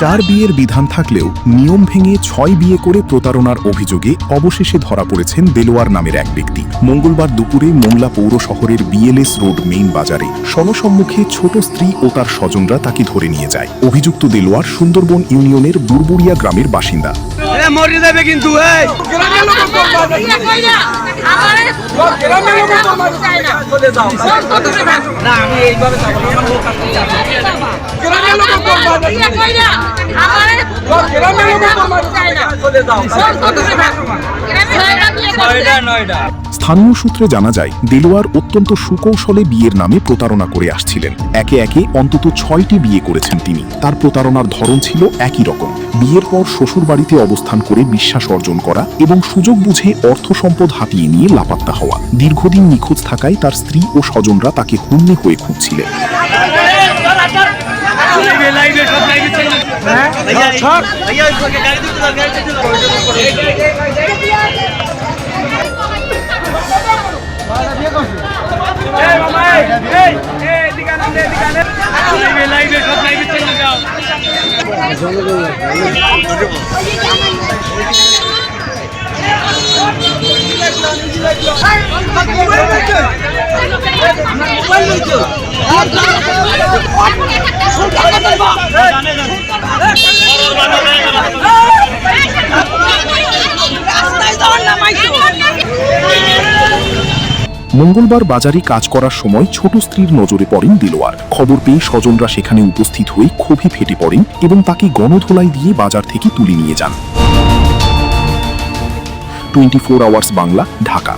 4 বিয়ের বিধান থাকলেও নিয়ম ভেঙে 6 বিয়ে করে প্রতারণার অভিযোগে অবশেষে ধরা পড়েছেন দেলোয়ার নামের এক ব্যক্তি। মঙ্গলবার দুপুরে মোংলা পৌর শহরের বিএলএস রোড মেইন বাজারে সনসম্মুখে ছোট স্ত্রী ও তার স্বজনরা তাকে ধরে নিয়ে যায়। অভিযুক্ত দেলোয়ার সুন্দরবন ইউনিয়নের বুরবুরিয়া গ্রামের বাসিন্দা। স্থানীয় সূত্রে জানা যায়, দেলোয়ার অত্যন্ত সুকৌশলে বিয়ের নামে প্রতারণা করে আসছিলেন। একে একে অন্তত 6টি বিয়ে করেছেন তিনি। তার প্রতারণার ধরন ছিল একই রকম। বিয়ের পর শ্বশুর বাড়িতে অবস্থান করে বিশ্বাস অর্জন করা এবং সুযোগ বুঝে অর্থ সম্পদ হাতিয়ে নিয়ে লাপাত্তা হওয়া। দীর্ঘদিন নিখোঁজ থাকায় তার স্ত্রী ও স্বজনরা তাকে হন্যে হয়ে খুঁজছিলেন। মঙ্গলবার বাজারে কাজ করার সময় ছোট স্ত্রীর নজরে পড়েন দেলোয়ার। খবর পেয়ে স্বজনরা সেখানে উপস্থিত হয়ে ক্ষোভে ফেটে পড়েন এবং তাকে গণধোলাই দিয়ে বাজার থেকে তুলে নিয়ে যান। 24 আওয়ার্স বাংলা, ঢাকা।